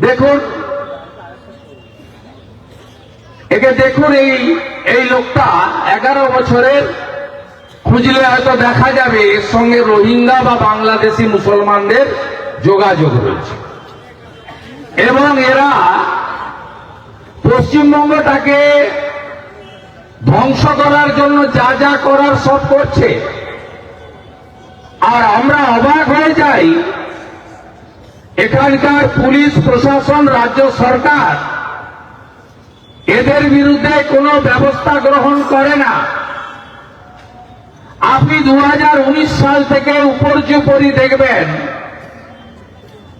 দেখুন, একে দেখুন, এই লোকটা 11 বছরের, খুঁজলে হয়তো দেখা যাবে এর সঙ্গে রোহিঙ্গা বা বাংলাদেশি মুসলমানদের যোগাযোগ রয়েছে এবং এরা পশ্চিমবঙ্গটাকে ধ্বংস করার জন্য যা যা করার সব করছে। আর আমরা অবাক হয়ে যাই, এখানকার পুলিশ প্রশাসন, রাজ্য সরকার এদের বিরুদ্ধে কোনো ব্যবস্থা গ্রহণ করে না। আপনি 2019 সাল থেকে উপর্যুপরি দেখবেন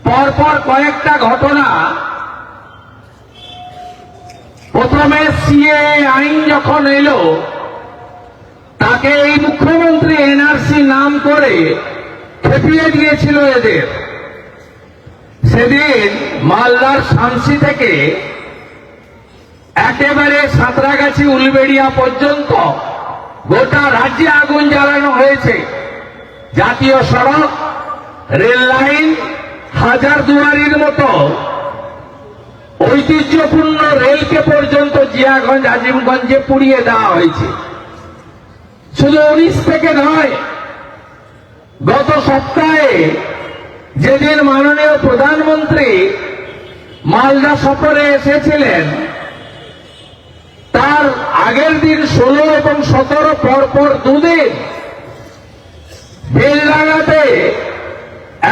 পরপর কয়েকটা ঘটনা। প্রথমে সিএএ আইন যখন এলো, তাকে এই মুখ্যমন্ত্রী এনআরসি নাম করে খেপিয়ে দিয়েছিল এদের। সেদিন মালদার শামসি থেকে একেবারে সাঁতরাগাছি উলবেড়িয়া পর্যন্ত গোটা রাজ্যে আগুন জ্বালানো হয়েছে। জাতীয় সড়ক, রেল লাইন, হাজারদুয়ারির মতো ঐতিহ্যপূর্ণ রেলকে পর্যন্ত জিয়াগঞ্জ, আজিমগঞ্জে পুড়িয়ে দেওয়া হয়েছে। শুধু 19 থেকে নয়, গত সপ্তাহে যেদিন মাননীয় প্রধানমন্ত্রী মালদা সফরে এসেছিলেন, তার আগের দিন 16 এবং 17 পরপর দুদিন বেলডাঙ্গাতে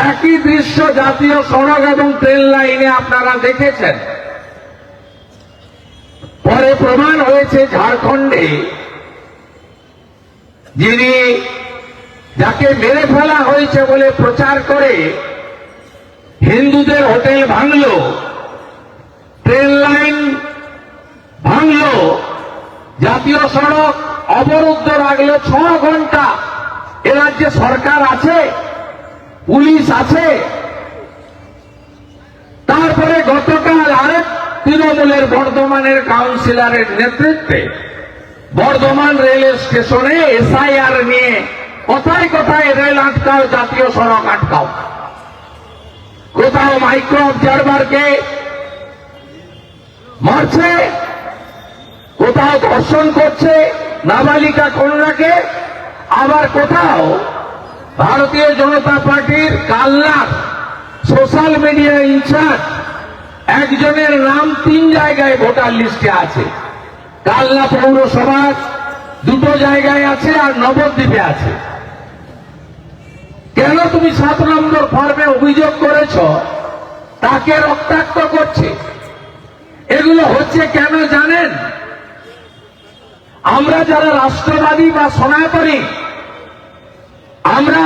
একই দৃশ্য জাতীয় সড়ক এবং ট্রেন লাইনে আপনারা দেখেছেন। পরে প্রমাণ হয়েছে ঝাড়খণ্ডে যিনি, যাকে মেরে ফেলা হয়েছে বলে প্রচার করে হিন্দুদের হোটেল ভাঙল, ট্রেন লাইন ভাঙল, জাতীয় সড়ক অবরুদ্ধ রাখলো 6 ঘন্টা। এ রাজ্যে সরকার আছে, পুলিশ আছে। তারপরে গতকাল আরেক তৃণমূলের বর্ধমানের কাউন্সিলরের নেতৃত্বে বর্ধমান রেল স্টেশনে এসআইআর নিয়ে কথায় কথায় রেল আটকাও, জাতীয় সড়ক আটকাও। কোথাও মাইক্রো অবজারভারকে মারছে, কোথাও ধর্ষণ করছে নাবালিকা কন্যাকে, আবার কোথাও ভারতীয় জনতা পার্টির কালনার সোশ্যাল মিডিয়া ইনচার্জ একজনের নাম 3 জায়গায় ভোটার লিস্টে আছে। কালনা পৌরসভার 2 জায়গায় আছে আর নবদ্বীপে আছে। কেন তুমি 7 নম্বর ফর্মে অভিযোগ করেছ, তাকে রক্তাক্ত করছে? এগুলো হচ্ছে কেন জানেন? আমরা যারা রাষ্ট্রবাদী বা সনাতনী, আমরা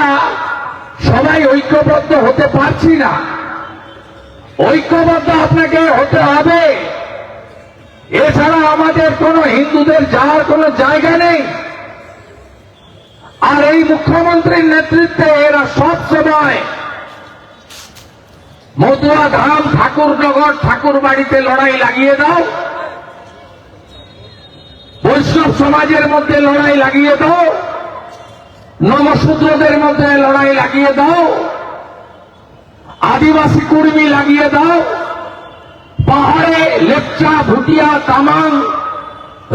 সবাই ঐক্যবদ্ধ হতে পারছি না। ঐক্যবদ্ধ আপনাকে হতে হবে, এছাড়া আমাদের কোনো হিন্দুদের যাওয়ার কোনো জায়গা নেই। আর এই মুখ্যমন্ত্রীর নেতৃত্বে এরা সব সময় মতুয়া ধাম, ঠাকুরনগর, ঠাকুর বাড়িতে লড়াই লাগিয়ে দাও, বৈষ্ণব সমাজের মধ্যে লড়াই লাগিয়ে দাও, নমশূদ্রদের মধ্যে লড়াই লাগিয়ে দাও, আদিবাসী কুর্মী লাগিয়ে দাও, পাহাড়ে লেপচা, ভুটিয়া, তামাং,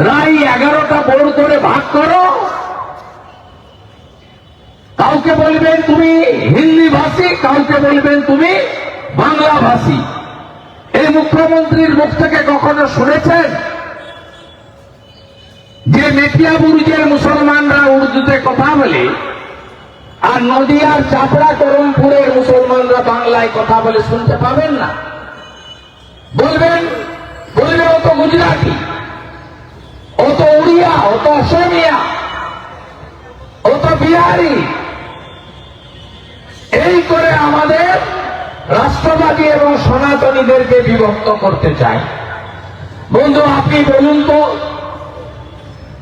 রাই 11টা বোর্ড করে ভাগ করো। কাউকে বলবেন তুমি হিন্দি ভাষী, কাউকে বলবেন তুমি বাংলা ভাষী। এই মুখ্যমন্ত্রীর মুখ থেকে কখনো শুনেছেন যে মেটিয়া বুরুজের মুসলমানরা উর্দুতে কথা বলে আর নদিয়ার চাপড়া করমপুরের মুসলমানরা বাংলায় কথা বলে? শুনতে পাবেন না। বলবেন ও তো গুজরাটি, ও তো উড়িয়া, ও তো অসমিয়া, ও তো বিহারি। এই করে আমাদের রাষ্ট্রবাদী এবং সনাতনীদেরকে বিভক্ত করতে চায়। বন্ধু, আপনি বলুন তো,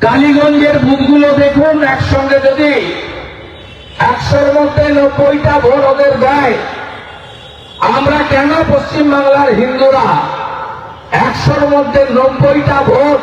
কালীগঞ্জের বুথগুলো দেখুন, একসঙ্গে যদি 100-র মধ্যে 90টা ভোট ওদের দেয়, আমরা কেন পশ্চিমবাংলার হিন্দুরা 100-র মধ্যে 90টা ভোট